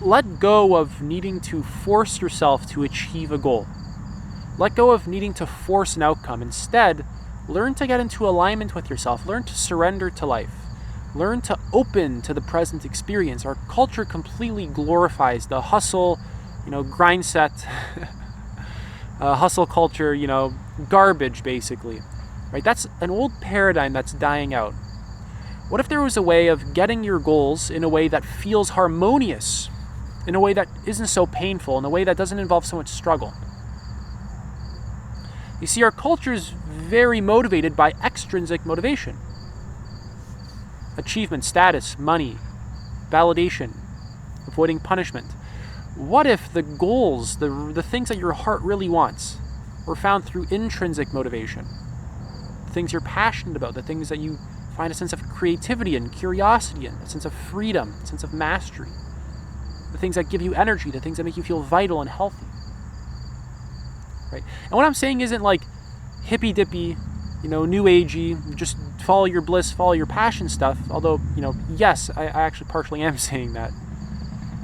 let go of needing to force yourself to achieve a goal. Let go of needing to force an outcome. Instead, learn to get into alignment with yourself. Learn to surrender to life. Learn to open to the present experience. Our culture completely glorifies the hustle, grind set, hustle culture, garbage basically, right? That's an old paradigm that's dying out. What if there was a way of getting your goals in a way that feels harmonious, in a way that isn't so painful, in a way that doesn't involve so much struggle? You see, our culture is very motivated by extrinsic motivation. Achievement, status, money, validation, avoiding punishment. What if the goals, the things that your heart really wants, were found through intrinsic motivation? The things you're passionate about, the things that you find a sense of creativity and curiosity in, a sense of freedom, a sense of mastery. The things that give you energy, the things that make you feel vital and healthy. Right? And what I'm saying isn't like hippy-dippy, new agey, just follow your bliss, follow your passion stuff. Although, yes, I actually partially am saying that.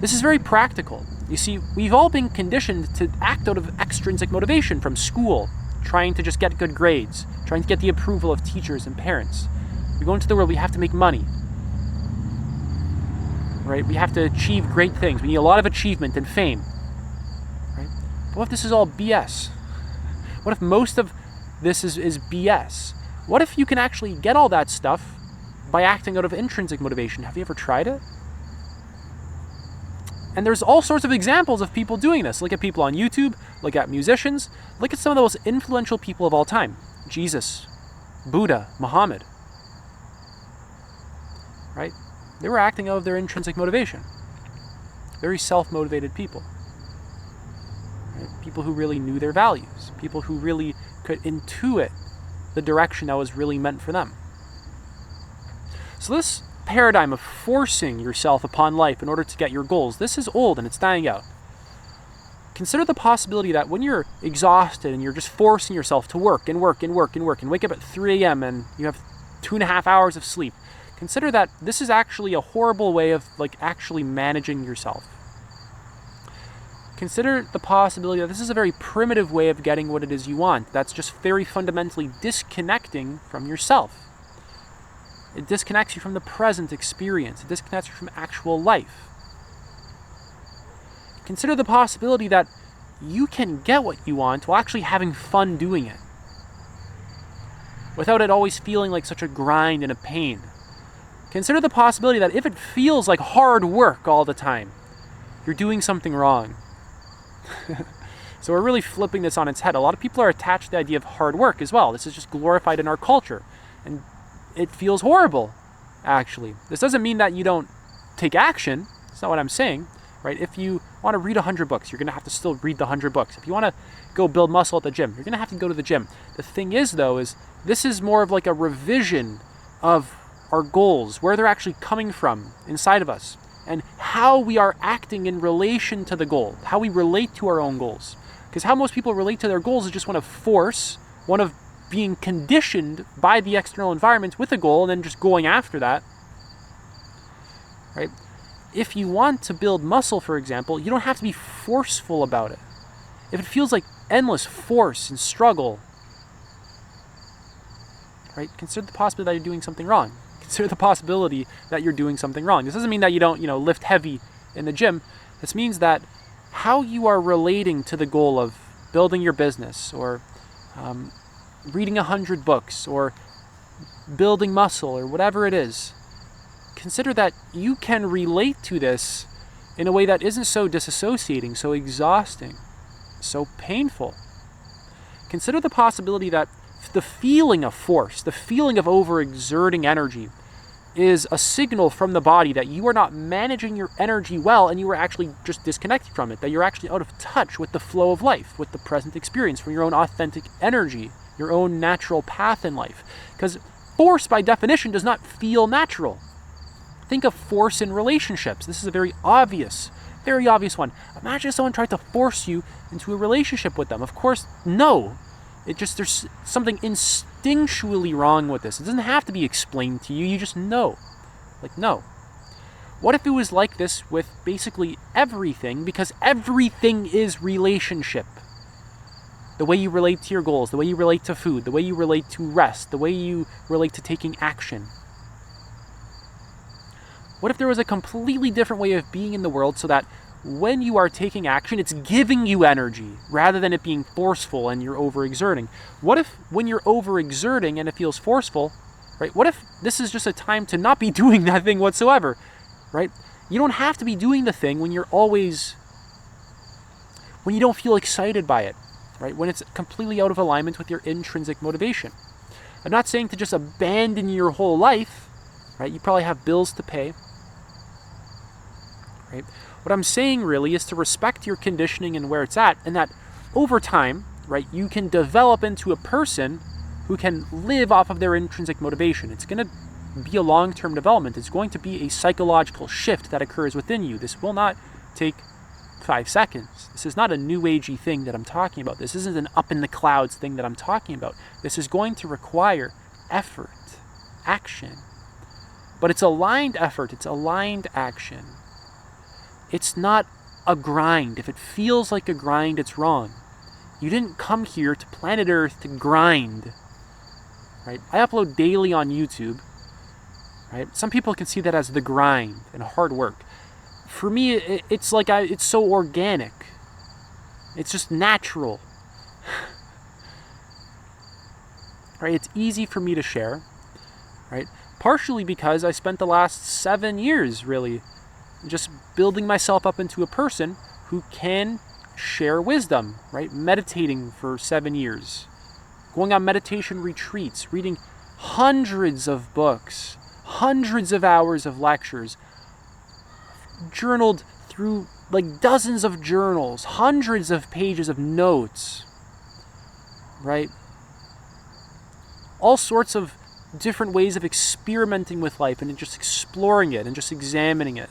This is very practical. You see, we've all been conditioned to act out of extrinsic motivation from school, trying to just get good grades, trying to get the approval of teachers and parents. We go into the world, we have to make money. Right? We have to achieve great things. We need a lot of achievement and fame. Right? But what if this is all BS? What if most of this is BS? What if you can actually get all that stuff by acting out of intrinsic motivation? Have you ever tried it? And there's all sorts of examples of people doing this. Look at people on YouTube, look at musicians, look at some of the most influential people of all time. Jesus, Buddha, Muhammad. Right? They were acting out of their intrinsic motivation. Very self-motivated people. Right? People who really knew their values. People who really could intuit the direction that was really meant for them. So this paradigm of forcing yourself upon life in order to get your goals, this is old and it's dying out. Consider the possibility that when you're exhausted and you're just forcing yourself to work and work and work and work and wake up at 3 a.m. and you have 2.5 hours of sleep, consider that this is actually a horrible way of actually managing yourself. Consider the possibility that this is a very primitive way of getting what it is you want. That's just very fundamentally disconnecting from yourself. It disconnects you from the present experience. It disconnects you from actual life. Consider the possibility that you can get what you want while actually having fun doing it, without it always feeling like such a grind and a pain. Consider the possibility that if it feels like hard work all the time, you're doing something wrong. So we're really flipping this on its head. A lot of people are attached to the idea of hard work as well. This is just glorified in our culture. And it feels horrible, actually. This doesn't mean that you don't take action. That's not what I'm saying, right? If you want to read 100 books, you're going to have to still read the 100 books. If you want to go build muscle at the gym, you're going to have to go to the gym. The thing is, though, is this is more of like a revision of our goals, where they're actually coming from inside of us, and how we are acting in relation to the goal, how we relate to our own goals. Because how most people relate to their goals is just one of force, one of being conditioned by the external environment with a goal and then just going after that. Right? If you want to build muscle, for example, you don't have to be forceful about it. If it feels like endless force and struggle, right? Consider the possibility that you're doing something wrong. Consider the possibility that you're doing something wrong. This doesn't mean that you don't, lift heavy in the gym. This means that how you are relating to the goal of building your business, or reading 100 books, or building muscle, or whatever it is, consider that you can relate to this in a way that isn't so disassociating, so exhausting, so painful. Consider the possibility that the feeling of force, the feeling of overexerting energy, is a signal from the body that you are not managing your energy well, and you are actually just disconnected from it, that you're actually out of touch with the flow of life, with the present experience, from your own authentic energy, your own natural path in life. Because force, by definition, does not feel natural. Think of force in relationships. This is a very obvious one. Imagine if someone tried to force you into a relationship with them. Of course, no. There's something instinctually wrong with this. It doesn't have to be explained to you. You just know. No. What if it was like this with basically everything, because everything is relationship? The way you relate to your goals, the way you relate to food, the way you relate to rest, the way you relate to taking action. What if there was a completely different way of being in the world so that when you are taking action, it's giving you energy rather than it being forceful and you're overexerting? What if when you're overexerting and it feels forceful, right? What if this is just a time to not be doing that thing whatsoever, right? You don't have to be doing the thing when you don't feel excited by it, right? When it's completely out of alignment with your intrinsic motivation. I'm not saying to just abandon your whole life, right? You probably have bills to pay, right? What I'm saying really is to respect your conditioning and where it's at, and that over time, right, you can develop into a person who can live off of their intrinsic motivation. It's going to be a long-term development. It's going to be a psychological shift that occurs within you. This will not take 5 seconds. This is not a new agey thing that I'm talking about. This isn't an up in the clouds thing that I'm talking about. This is going to require effort, action. But it's aligned effort, it's aligned action. It's not a grind. If it feels like a grind, it's wrong. You didn't come here to planet Earth to grind, right? I upload daily on YouTube, right? Some people can see that as the grind and hard work. For me, it's like it's so organic. It's just natural. Right? It's easy for me to share, right? Partially because I spent the last 7 years really just building myself up into a person who can share wisdom, right? Meditating for 7 years, going on meditation retreats, reading hundreds of books, hundreds of hours of lectures, journaled through like dozens of journals, hundreds of pages of notes, right? All sorts of different ways of experimenting with life and just exploring it and just examining it,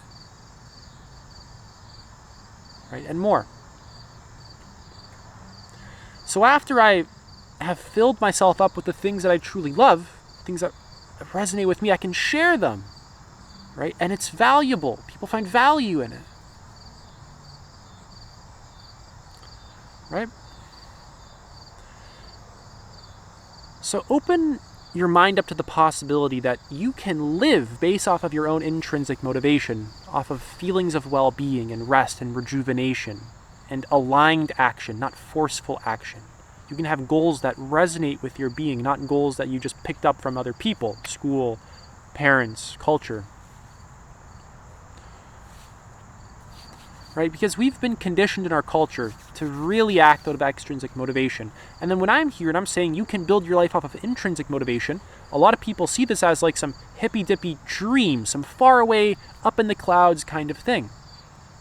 right? And more. So after I have filled myself up with the things that I truly love, things that resonate with me, I can share them, right? And it's valuable. People find value in it, right? So open your mind up to the possibility that you can live based off of your own intrinsic motivation, off of feelings of well-being and rest and rejuvenation and aligned action, not forceful action. You can have goals that resonate with your being, not goals that you just picked up from other people, school, parents, culture. Right? Because we've been conditioned in our culture to really act out of extrinsic motivation. And then when I'm here and I'm saying you can build your life off of intrinsic motivation, a lot of people see this as like some hippy-dippy dream, some far away, up in the clouds kind of thing.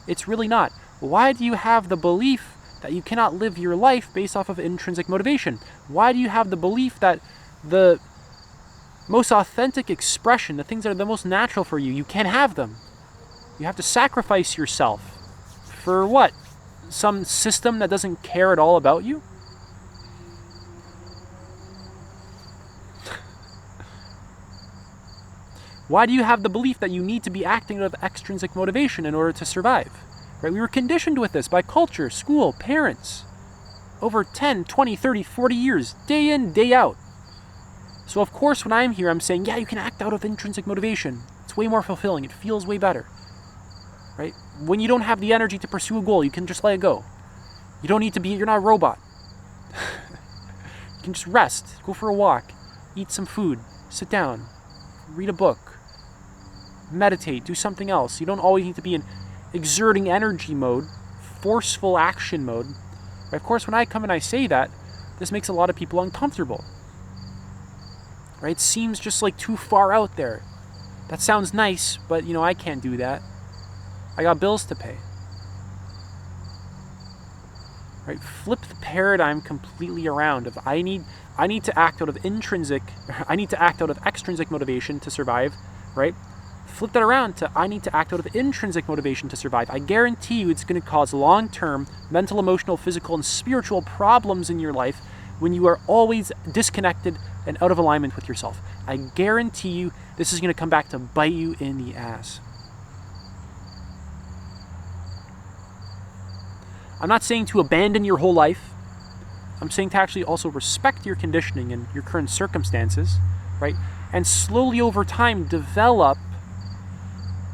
It's really not. Why do you have the belief that you cannot live your life based off of intrinsic motivation? Why do you have the belief that the most authentic expression, the things that are the most natural for you, you can't have them? You have to sacrifice yourself. For what? Some system that doesn't care at all about you? Why do you have the belief that you need to be acting out of extrinsic motivation in order to survive? Right? We were conditioned with this by culture, school, parents, over 10, 20, 30, 40 years, day in, day out. So of course when I'm here, I'm saying, yeah, you can act out of intrinsic motivation. It's way more fulfilling. It feels way better. Right? When you don't have the energy to pursue a goal, you can just let it go. You don't need to be, you're not a robot. You can just rest, go for a walk, eat some food, sit down, read a book, meditate, do something else. You don't always need to be in exerting energy mode, forceful action mode. But of course, when I come and I say that, this makes a lot of people uncomfortable. Right? It seems just like too far out there. That sounds nice, but I can't do that. I got bills to pay. Right? Flip the paradigm completely around of I need to act out of extrinsic motivation to survive, right? Flip that around to I need to act out of intrinsic motivation to survive. I guarantee you it's going to cause long-term mental, emotional, physical, and spiritual problems in your life when you are always disconnected and out of alignment with yourself. I guarantee you this is going to come back to bite you in the ass. I'm not saying to abandon your whole life. I'm saying to actually also respect your conditioning and your current circumstances, right? And slowly over time develop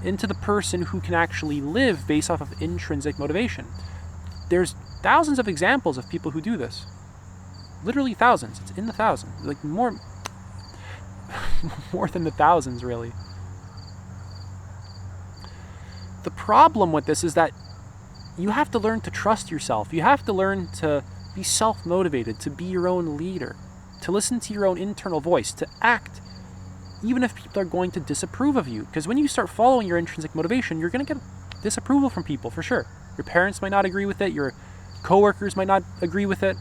into the person who can actually live based off of intrinsic motivation. There's thousands of examples of people who do this. Literally thousands. It's in the thousands. Like more than the thousands, really. The problem with this is that you have to learn to trust yourself. You have to learn to be self-motivated, to be your own leader, to listen to your own internal voice, to act even if people are going to disapprove of you. Because when you start following your intrinsic motivation, you're going to get disapproval from people, for sure. Your parents might not agree with it. Your coworkers might not agree with it.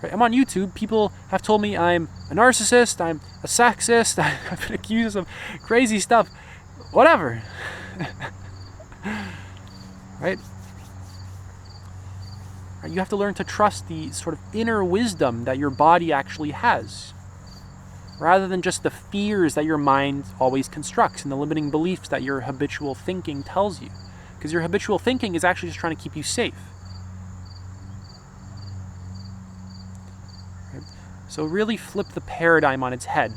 Right? I'm on YouTube. People have told me I'm a narcissist, I'm a sexist, I've been accused of crazy stuff. Whatever. Right? You have to learn to trust the sort of inner wisdom that your body actually has, rather than just the fears that your mind always constructs and the limiting beliefs that your habitual thinking tells you. Because your habitual thinking is actually just trying to keep you safe. Right? So really flip the paradigm on its head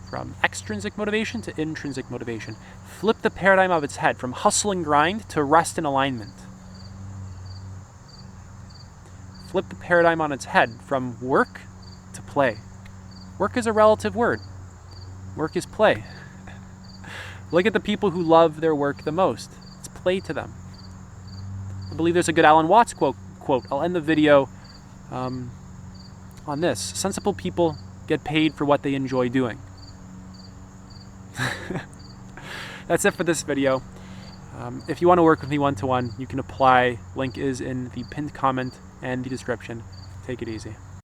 from extrinsic motivation to intrinsic motivation. Flip the paradigm of its head from hustle and grind to rest and alignment. Flip the paradigm on its head from work to play. Work is a relative word. Work is play. Look at the people who love their work the most. It's play to them. I believe there's a good Alan Watts quote. I'll end the video on this. Sensible people get paid for what they enjoy doing. That's it for this video. If you want to work with me one-to-one, you can apply. Link is in the pinned comment and the description. Take it easy.